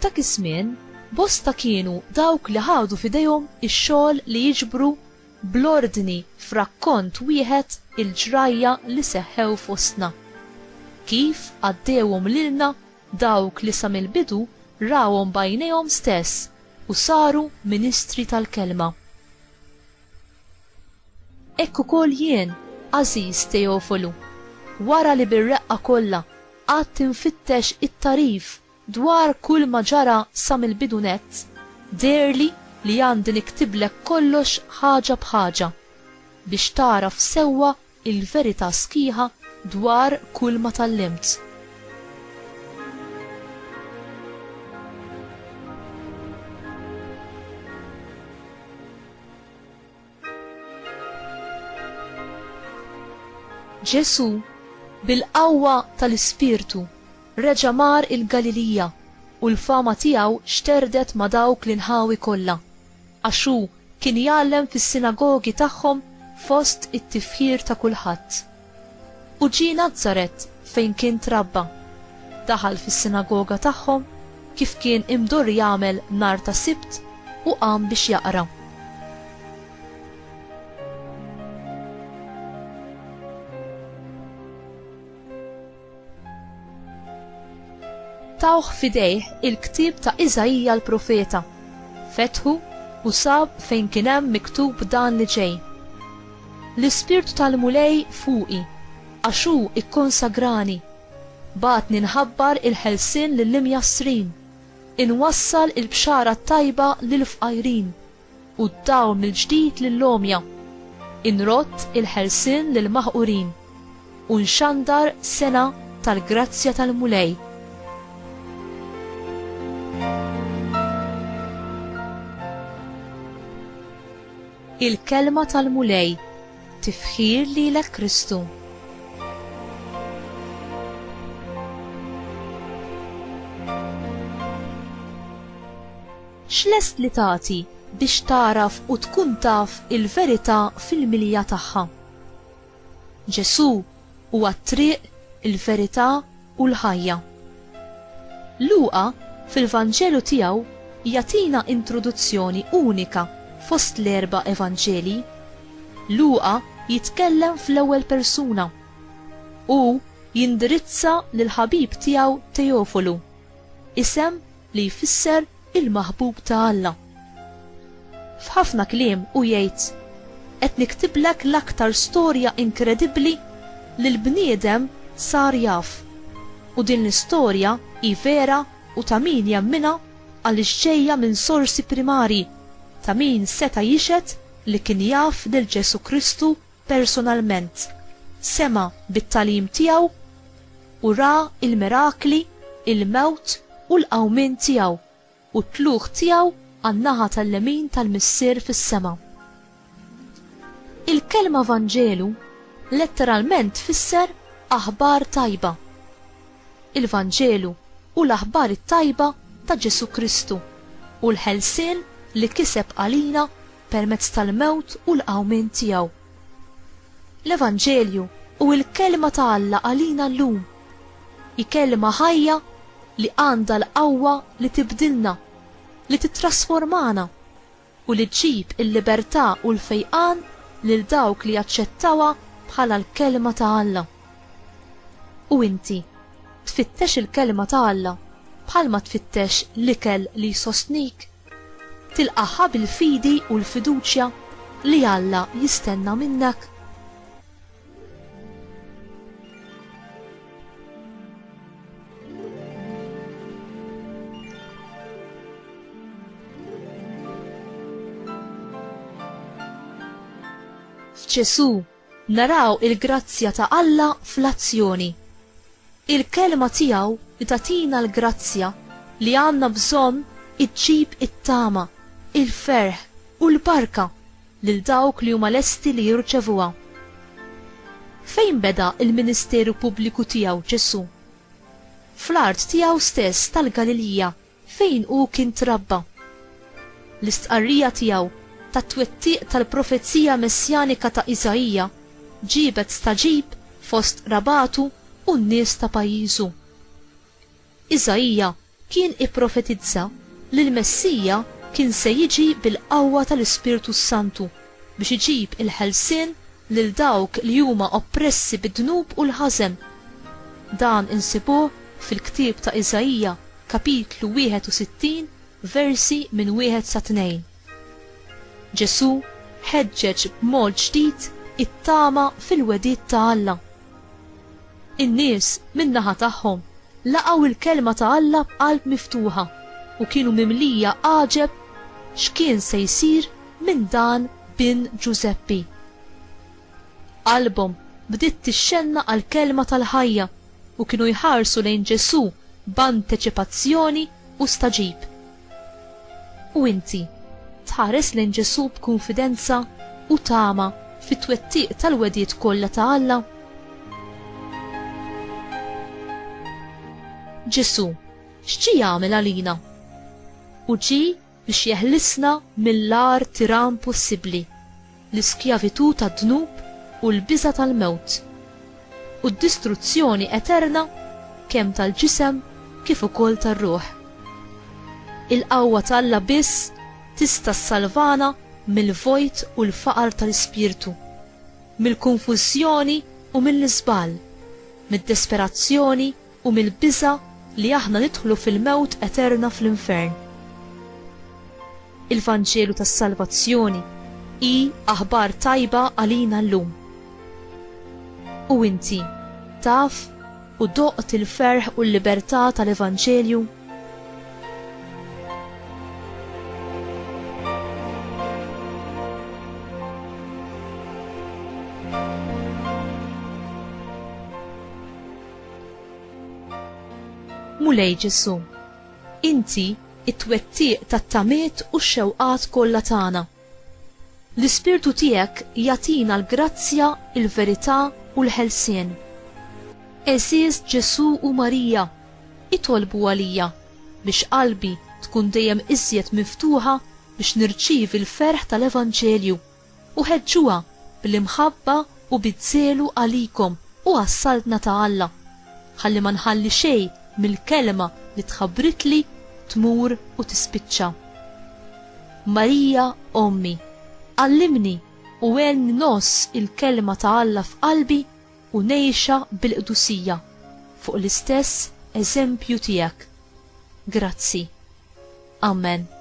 F'dak iż-żmien bosta kienu dawk li ħadu f'idejhom ix-xogħol li jiġbru bl-ordni f'rakkont wieħed il-ġrajja li seħħew fostna. Kif għaddewhom lilna dawk li sa mill-bidu rawhom b'għajnejhom stess u saru ministri tal-kelma. Hekk ukoll jien, Aziz Teofolu, wara li bir-reqqa kollha qatt tinfittex it-tarif dwar kull ma ġara sa mill-bidu nett, derli li għandi niktiblek kollox ħaġa bħaġa biex taraf sewwa il-verità sħiħa dwar kull ma tallimt. Ġesu bil-qawwa tal-Ispirtu reġa' mar il-Galilija u l-fama tiegħu xterdet ma' dawk l-inħawi kollha, għax hu kien jgħallem fis-sinagogi tagħhom fost it-tifħir ta' kulħadd. U ġie Nazaret fejn kien trabba, daħal fis-sinagoga tagħhom kif kien imdur jagħmel nhar ta' Sibt u qam biex jaqra. Tawh fidejh il-ktieb ta' Iżajija l-profeta, fetħu u sab fejn kien hemm miktub dan li ġej. L-Ispirtu tal-Mulej fuqi, għax hu ikkonsagrani, bagħtni nħabbar il-ħelsien lill-imjassrin, inwassal il-bxara tajba lill-fqajrin u d-dawl mill-ġdid lill-lomja, inrott il-ħelsien lill-maħqurin u nxandar sena tal-grazzja tal-Mulej. Il-kelma tal-Mulej, tifħir lilek Kristu. X'lest li tagħti biex taraf u tkun taf il-verità fil-milja tagħha. Ġesu huwa t-triq, il-verità u l-ħajja. Luqa fil-Vanġelu tiegħu jagħtina introduzzjoni unika fost l-erba' Evanġeli. Luqa jitkellem fl-ewwel persuna u jindirizza lil ħabib tiegħu Teofolu, isem li jfisser il-maħbub ta' Alla. F'ħafna kliem u jgħid qed niktiblek l-aktar storja inkredibbli li l-bniedem sar jaf, u din l-istorja hi vera u ta' min jemmina għaliex ġejja minn sorsi primari ta' min seta' jixed li kien jaf lil Ġesu Kristu personalment, sema bit-talim tiegħu u ra il-mirakli, il-mewt u l-qawmien tiegħu u t-tluħ tiegħu għan-naħa tal-lemin tal-missier fis-sema. Il-kelma Vanġelu letteralment tfisser aħbar tajba. Il-Vanġelu u l-aħbar it-tajba ta' Ġesu Kristu u l-ħelsien li kiseb għalina permezz tal-mewt u l-qawmien tiegħu. L-Evanġelju u l-kelma ta' Alla għalina llum hi kelma ħajja li għandha l-qawwa li tibdilna, li titrasformana u li tġib il-libertà u l-fejqan lil dawk li jaċċettawha bħala l-kelma ta' Alla. U inti tfittex il-kelma ta' Alla bħalma tfittex l-ikel li jsostnik, tilqaħħa bil-fidi u l-fiduċja li Alla jistenna minnek. F'Ġesu naraw il-grazzja ta' Alla fl-azzjoni. Il-kelma tiegħu li tatina l-grazzja li għandna bżonn iġġib it-tama, il-ferħ u l-barka lil dawk li huma lesti li jirċevuha. Fejn beda il-Ministeru Pubbliku tiegħu Ġesu? Fl-art tiegħu stess tal-Galilija fejn hu kien trabba. L-istqarrija tiegħu tat-twettiq tal-profezija messjanika ta' Iżajija ġibet staġib fost rabatu u n-nies ta' pajjiżu. Iżajija kien ipprofetizza li l-Messija kien se jiġi bil-qawwa tal-Ispirtu Santu biex iġib il-ħelsien lil dawk li huma oppressi bid-dnub u l-ħażen. Dan insibuh fil-ktieb ta' Iżajija kapitlu 61 versi minn 1 sa 2. Ġesu ħeġġeġ b'mod ġdid it-tama fil-wedid ta' Alla. In-nies min-naħa tagħhom laqgħu il-kelma ta' Alla b'qalb miftuħa u kienu mimlija għaġeb x'kien se jsir minn dan bin Giuseppi. Qalbhom bdiet tixxenna għall-kelma tal-ħajja u kienu jħarsu lejn Ġesu b'anteċipazzjoni u staġib. U inti tħares lejn Ġesu b'kunfidenza u tama fit-twettiq tal-wedijiet kollha ta' Alla? Ġesu x'ġi jagħmel għalina? U ġi biex jeħlisna mill-ar tiran possibbli, l-iskjavitu tad-dnub u l-biża tal-mewt, u d-distruzzjoni eterna kemm tal-ġisem kif ukoll tar-ruħ. Il-qawwa ta' Alla biss tista' ssalvana mill-vojt u l-faqar tal-ispirtu, mill-konfużjoni u mill-iżbal, mid-desperazzjoni u mill-biża li aħna nidħlu fil-mewt eterna fl-infern. Il-Vanġelu tas-salvazzjoni hi aħbar tajba għalina llum. U inti taf u doqt il-ferħ u l-libertà tal-Evanġelju? Mulej Ġesu, inti it-twettiq tat-tamiet u x-xewqat kollha tagħna. L-Ispirtu tiegħek jagħtina l-grazzja, il-verità u l-ħelsien. Eżiż Ġesu u Marija, itolbu għalija biex qalbi tkun dejjem iżjed miftuħa biex nirċievi l-ferħ tal-Evanġelju u ħeġġuha bil-imħabba u bid-żelu għalikom u għas-saltna ta' Alla, ħalli ma nħalli xejn mill-kelma li tħabbritli tmur u tispiċċa. Marija Ommi, għallimni u għenni noss il-kelma ta' Alla f'qalbi u nejxa bil-qdusija fuq l-istess eżempju tiegħek. Grazzi. Amen.